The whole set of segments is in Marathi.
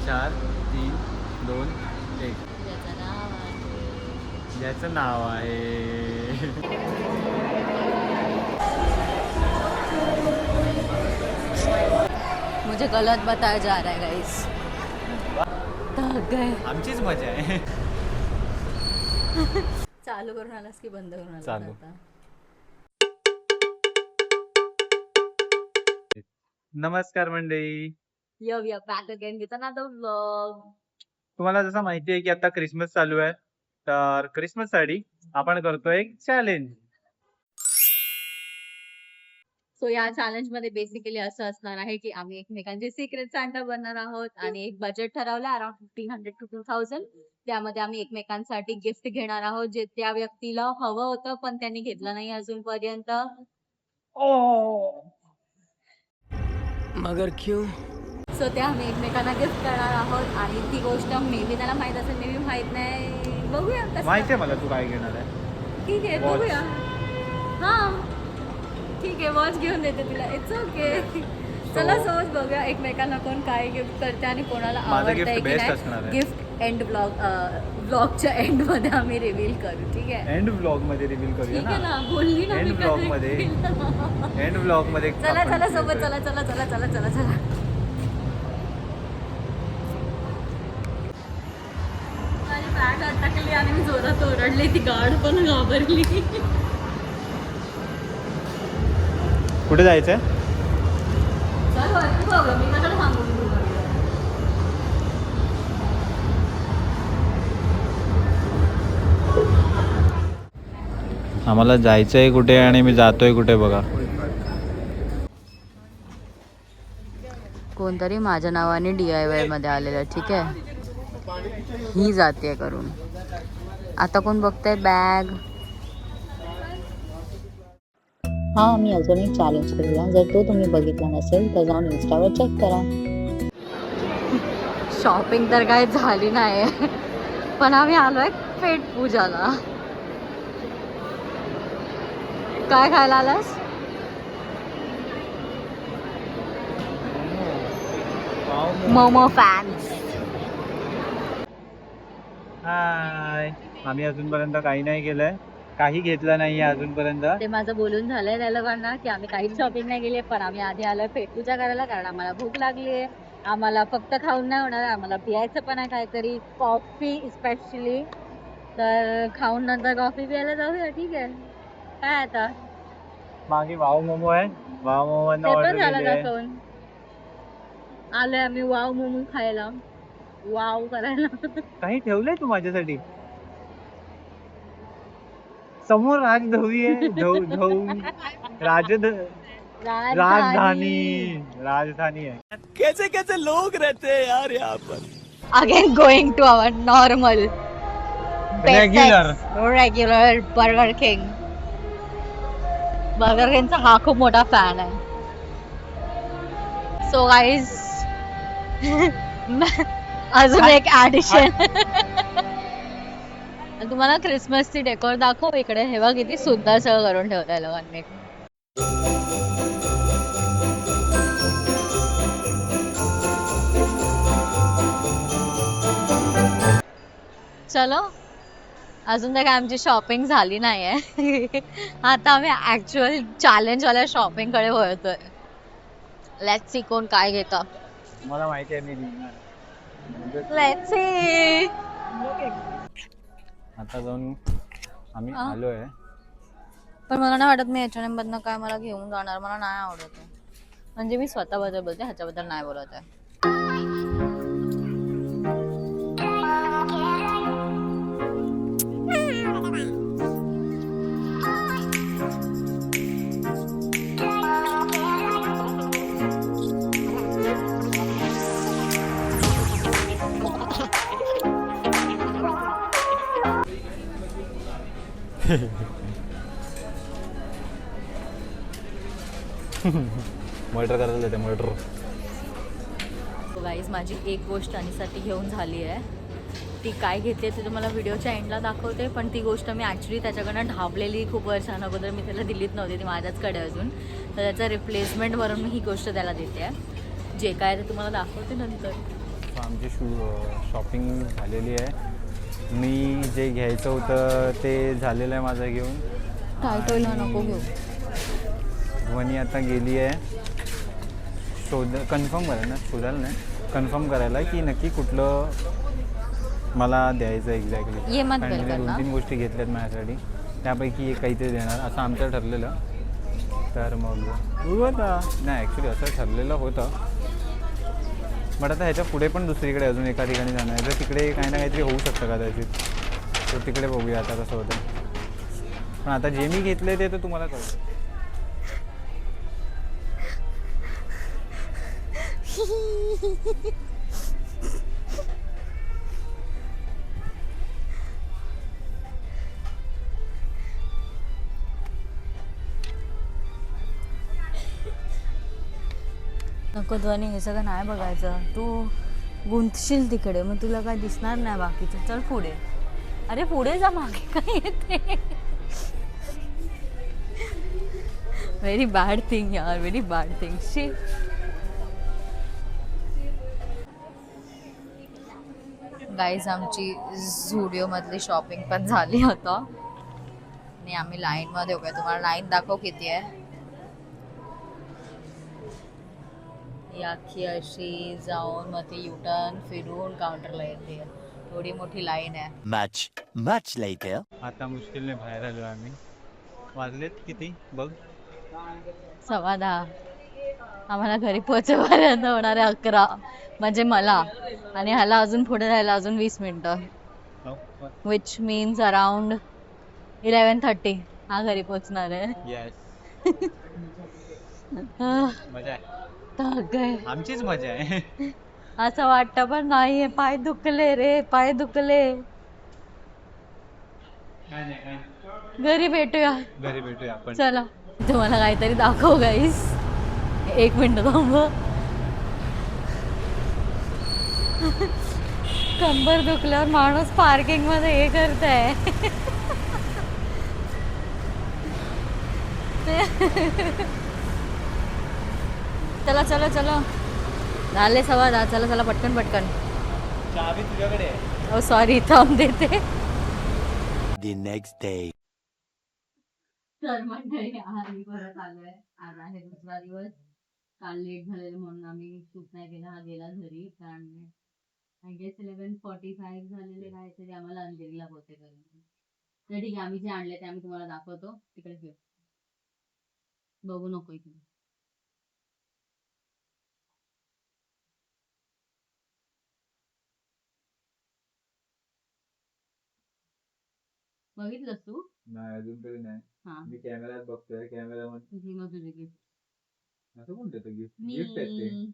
4 3 2 1. ज्याचं नाव आहे मुझे गलत बताया जा रहा है गाइस. थक गए. आमचीच मजा आहे. चालू करून आलास की बंद करून आलास चालू. आता? नमस्कार मंडळी. Yo, we are back again with another vlog. तुम्हाला जसं माहिती आहे की आता क्रिसमस चालू आहे, तर क्रिसमस साठी आपण करतोय एक चॅलेंज. सो या चॅलेंज मध्ये बेसिकली असं असणार आहे की आम्ही एकमेकांचे सिक्रेट सांटा बनणार आहोत आणि एक बजेट ठरवलं अराउंड 1500 to 2000. त्यामध्ये आम्ही एकमेकांसाठी गिफ्ट घेणार आहोत जे त्या व्यक्तीला हवं होतं पण त्यांनी घेतलं नाही अजूनपर्यंत. मगर क्यों? सो ते आम्ही एकमेकांना गिफ्ट करणार आहोत आणि ती गोष्ट मे बी त्याला माहित असेल, मे बी माहित नाही. बघूया कसं. माहिती आहे मला तू काय घेणार आहे. ठीक आहे, Watch. बघूया. हा ठीक आहे, वॉच घेऊन देते तिला. It's okay. चला सोच बघूया एकमेकांना कोण काय गिफ्ट करते आणि कोणाला माझं आवडतंय गिफ्ट की बेस्ट असणार नाही. आहे. गिफ्ट एंड ब्लॉगच्या एंड मध्ये आम्ही रिव्हील करू. ठीक आहे, एंड व्लॉग मध्ये रिव्हील करूया ठीक आहे ना. ना, बोलली ना एंड मी व्लॉग कधी. मध्ये एंड व्लॉग मध्ये चला आपण चला share सोबत करूया. चला चला चला चला चला चला. माझी बॅग अटकली आणि मी जोरात ओरडली. ती गार्ड पण घाबरली. कुठे जायचंय? चल वरती बघ, मी कशाला सांगू तुला. आम्हाला जायचंय कुठे आणि मी जातोय कुठे बघा. कोणतरी माझ्या नावाने DIY मध्ये आलेलं. ठीक आहे, ही जाते करून. आता कोण बघतंय बॅग. हा आम्ही अजून एक चॅलेंज करूया. जर तो तुम्ही बघितला नसेल तर जाऊन इन्स्टावर चेक करा. शॉपिंग तर काय झाली नाही पण आम्ही आलोय पेट पूजाला. काय खायला आलास? मोमो फॅन्स. हाय. आम्ही अजूनपर्यंत काही नाही केलंय, काही घेतलं नाहीये अजूनपर्यंत. ते माझं बोलून झालंय त्या लोकांना की आम्ही काहीच शॉपिंग नाही केली, पण आम्ही आधी आलोय पेट पूजा करायला कारण आम्हाला भूक लागली आहे. आम्हाला फक्त खाऊन नाही होणार, आम्हाला पियायचं पण आहे काहीतरी, कॉफी स्पेशली. तर खाऊन नंतर कॉफी प्यायला जाऊया. ठीक आहे, काय आता मागे वाव मोमो आहे, वाव मोमो ते ऑर्डर पण झालं केली आहे. दाखवून. आलोय आम्ही वाव मोमो खायला, वाव करायला. काही ठेवलंय तू माझ्यासाठी? समोर राजधवी आहे. राजधानी आहे. कैसे कैसे लोग रहते हैं यार यहाँ पर. Again going to our normal regular Burger King. Burger किंगचा हा खूप मोठा फॅन आहे. सो गाईज अजून एक ऍडिशन. तुम्हाला क्रिसमसची डेकोर दाखव इकडे. हे बघ किती सुंदर सगळं करून ठेवलंय लोकांनी. चलो, अजून तर काय आमची शॉपिंग झाली नाहीये. आता आम्ही ऍक्च्युअल चॅलेंज वाल्या शॉपिंग कडे वळतोय. लेट्स सी कोण काय घेतं. मला माहिती आहे मी निघणार. Let's see. आता जाऊन आम्ही आलोय. पण मला नाही वाटत मी H&M मधनं काय मला घेऊन जाणार. मला नाही आवडत आहे. म्हणजे मी स्वतःबद्दल बोलते, ह्याच्याबद्दल नाही बोलत आहे. मर्डर करायला जाते मर्डर. गाईज माझी एक गोष्ट अनिसाठी घेऊन झाली आहे. ती काय घेते ते तुम्हाला व्हिडिओच्या एंडला दाखवते. पण ती गोष्ट मी ॲक्च्युली त्याच्याकडनं ढाबलेली खूप वर्षांअगोदर. मी त्याला दिलीच नव्हती, ती माझ्याचकडे अजून. तर त्याचा रिप्लेसमेंट म्हणून मी ही गोष्ट त्याला देते आहे. जे काय ते तुम्हाला दाखवते नंतर. आमची शॉपिंग झालेली आहे. मी जे घ्यायचं होतं ते झालेलं आहे माझं घेऊन. टायटल आणि नको घेऊ. ध्वनी आता गेली आहे कन्फर्म करायला, शोधायला नाही, कन्फर्म करायला की नक्की कुठलं मला द्यायचं एक्झॅक्टली. ये मत कारण बेल मी करना. 2-3 गोष्टी घेतल्यात माझ्यासाठी, त्यापैकी एक काहीतरी देणार असं आमचं ठरलेलं. तर मग नाही ॲक्च्युली असं ठरलेलं होतं, बट आता ह्याच्या पुढे पण दुसरीकडे अजून एका ठिकाणी जाणार आहे. तर तिकडे काही ना काहीतरी होऊ शकतं कदाचित, तर तिकडे बघूया आता कसं होतं. पण आता जे मी घेतले ते तर तुम्हाला कळतं. नको ध्वनी, हे सगळं नाही बघायचं. तू गुंतशील तिकडे, मग तुला काय दिसणार नाही बाकीचं. चल पुढे. अरे पुढे जा, मागे काय येते. व्हेरी बॅड थिंग यार, व्हेरी बॅड थिंग. शी गाईज, आमची झुडिओमधली शॉपिंग पण झाली आता आणि आम्ही लाईनमध्ये उभे. तुम्हाला लाईन दाखव किती आहे. ही अख्खी अशी जाऊन मग ती युटर्न फिरून काउंटरला येते. थोडी मोठी लाईन आहे. Much later. आता मुश्किलने बाहेर आलो आम्ही. वाजलेत किती बघ. 10:15. आम्हाला घरी पोहोचेपर्यंत होणार आहे 11, म्हणजे मला. आणि ह्याला अजून पुढे राहायला अजून 20 मिनिटं, विच मीन्स अराउंड 11:30 हा घरी पोहोचणार आहे. येस, मजा आहे, थक गए. आमचीच मजा आहे. असं वाटतं पण नाहीये. पाय दुखले रे, पाय दुखले. काय नाही, काय नाही. घरी भेटूया. घरी भेटूया आपण. चला, तुम्हाला काहीतरी दाखव गाईस. 1 मिनिट थांब. कंबर दुखल्यावर माणूस पार्किंग मध्ये हे करताय. चला चला चला, झाले 10:15. चला चला, पटकन पटकन. चावी तुझ्याकडे आहे. ओ सॉरी, थांब देते. The next day. तर मंडळी, आम्ही परत आलोय. आज आहे दुसरा दिवस. काल लेट झालेलं म्हणून आम्ही शूट नाही केला. हा गेला घरी, कारण आय गेस 11:45 झालेले काहीतरी आम्हाला अंधेरीला पोहोचेपर्यंत. तर ठीक आहे, आम्ही जे आणले ते आम्ही तुम्हाला दाखवतो. तिकडे घेऊ, बघू नको इकडे. बघितलंस तू? नाही अजून तरी नाही. हा, मी कॅमेऱ्यात बघतोय, कॅमेरामध्ये तुझी मग तुझे गिफ्ट. असं कोण देतं गिफ्ट? गिफ्ट आहे ते. मी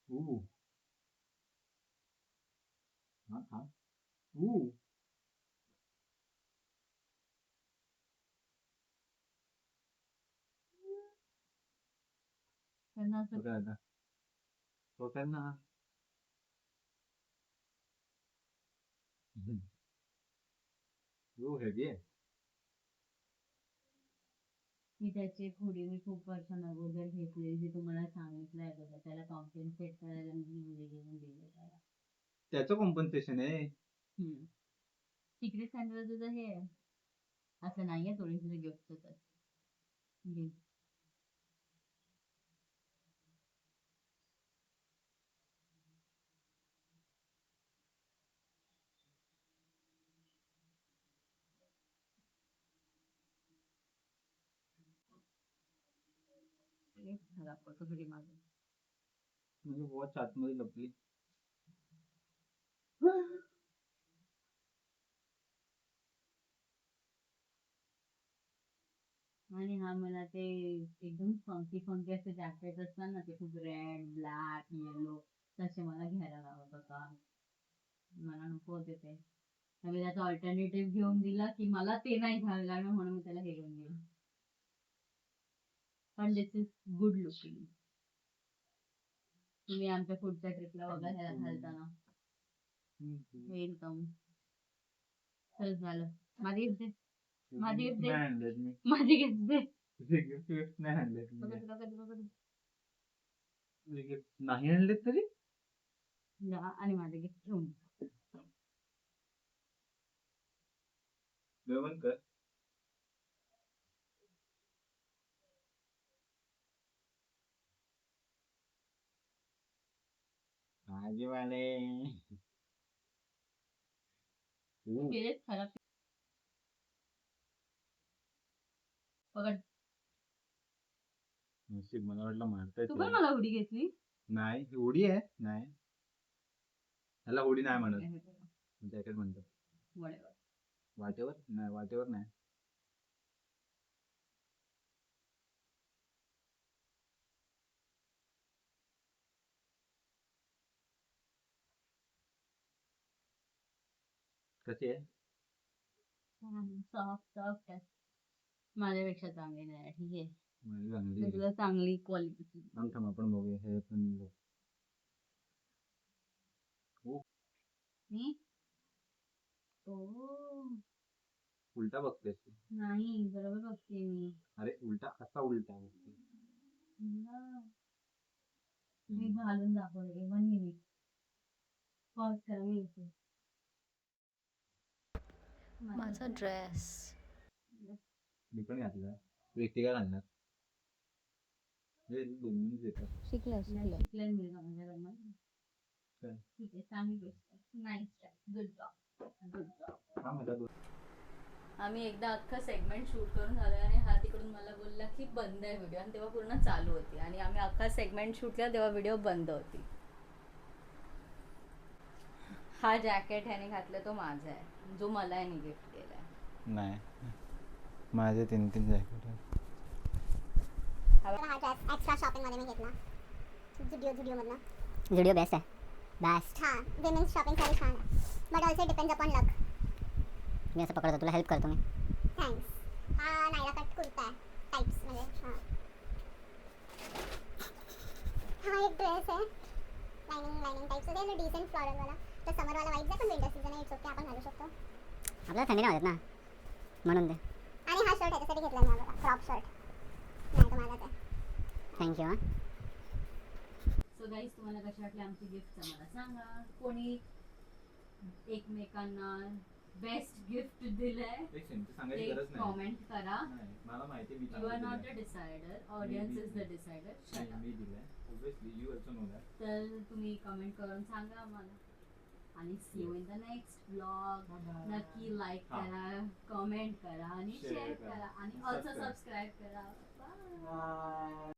ऊ हा हा ऊ त्यांना असं बघा आता बघा ना. ऊ हेवी आहे. मी त्याची थोडी मी खूप वर्षांअगोदर घेतली, जी तुम्हाला सांगितलंय बघा, त्याला कॉम्पेन्सेट करायला मी मुली घेऊन दिले त्याला. त्याचं कॉम्पन्सेशन आहे. सिक्रेट सॅन्डल तुझं हे आहे. असं नाहीये, थोडी तुझे गिफ्ट होतात. घे. घे, दाखवतो घरी माझं. म्हणजे वॉच आतमध्ये लपली. आणि हा मला ते एकदम फंकी फंकी असे जॅकेट असतात ना, ते खूप रेड, ब्लॅक, येलो, तसे मला घ्यायला लावत होता. मला नको होते ते. तर मी त्याचा ऑल्टरनेटिव्ह घेऊन दिला की मला ते नाही घ्यायला लागणार, म्हणून मी त्याला हे घेऊन दिलं. पण दिस इज गुड लुकिंग. तुम्ही आमच्या पुढच्या ट्रिपला बघा ह्याला घालताना. वेलकम. चल झालं. माझी गिफ्ट दे. माझी गिफ्ट दे. नाही आणलेत मी. माझी गिफ्ट दे. तुझे गिफ्ट नाही आणलेत मी. बघा, बघा, बघा, बघा. नाही आणले तरी जा आणि माझं गिफ्ट घेऊन जा. जेवण कर. भाजीवाले केलेत खराब. पकड. नशीब, मला वाटलं मारताय तू तुला. पण मला उडी घेतली. नाही ही उडी आहे. नाही ह्याला उडी नाही म्हणत, जॅकेट म्हणतो. Whatever. वाटेवर नाही, वाटेवर नाही. कशी आहे? सॉफ्ट आहे. माझ्यापेक्षा चांगली नाही ठीक आहे. माझी चांगली मी आहे. तुला चांगली क्वालिटीची. थांब थांब आपण बघूया हे पण बघ. मी ओ उलटा बघतेस तू. नाही बरोबर बघते मी. अरे उलटा असा उलटा बघते. मी घालून दाखवते 1 मिनिट. पॉज करा मी येते. माझा ड्रेस मी पण घातला. तू एकटी काय घालणार? हे दोन्हीच येतात. शिकलं शिकले मी का माझ्याकडनं. काय? ठीक आहे चांगली गोष्ट आहे. Nice good job good job. हा मला दोन. आम्ही एकदा अख्खा सेगमेंट शूट करून झालोय आणि हा तिकडून मला बोलला की बंद आहे व्हिडिओ आणि तेव्हा पूर्ण चालू होती आणि आम्ही अख्खा सेगमेंट शूट केला तेव्हा व्हिडिओ बंद होती. हा जॅकेट ह्याने घातला तो माझा आहे जो मला याने गिफ्ट केलाय. नाही, माझे 3 जॅकेट आहेत. हा ड्रेस एक्स्ट्रा शॉपिंग मध्ये मी घेतला. झुडिओ मधनं. जुडिओ बेस्ट आहे. बेस्ट. हा विमेन्स शॉपिंग सारी छान आहे. बट ऑल्सो डिपेंड्स अपॉन लक. मी असं पकडतो, तुला हेल्प करतो मी. थँक्स. हा नायरा कट कुर्ता आहे टाइप्स म्हणजे हा एक ड्रेस आहे लाइनिंग टाइप्स आहे डिसेंट फ्लोरल वाला. तर समर वाला वाईट आहे पण विंटर सीजन आहे. इट्स ओके आपण घालू शकतो. आपल्याला थंडी नाही वाजत ना म्हणून ते. आणि हा शर्ट ह्याच्यासाठी घेतला मी बघा क्रॉप शर्ट. नाही तो माझाच आहे. थँक्यू हां. सो गाईज तुम्हाला कशी वाटली आमची गिफ्ट मला सांगा. कोणी एकमेकांना बेस्ट गिफ्ट दिलंय एक सेंट सांगायची ते गरज नाही. कॉमेंट करा. नाही, मला माहिती आहे मी यू चांगलं आर नॉट दिलंय. The decider audience is the decider. नाही, मी दिलंय. Obviously, you also know that. तर तुम्ही कमेंट करून सांगा आम्हाला आणि see you in the next blog. नक्की लाईक हा. करा, कमेंट करा आणि Share शेअर करा. करा आणि आणि ऑल्सो subscribe. सबस्क्राईब करा. बाय.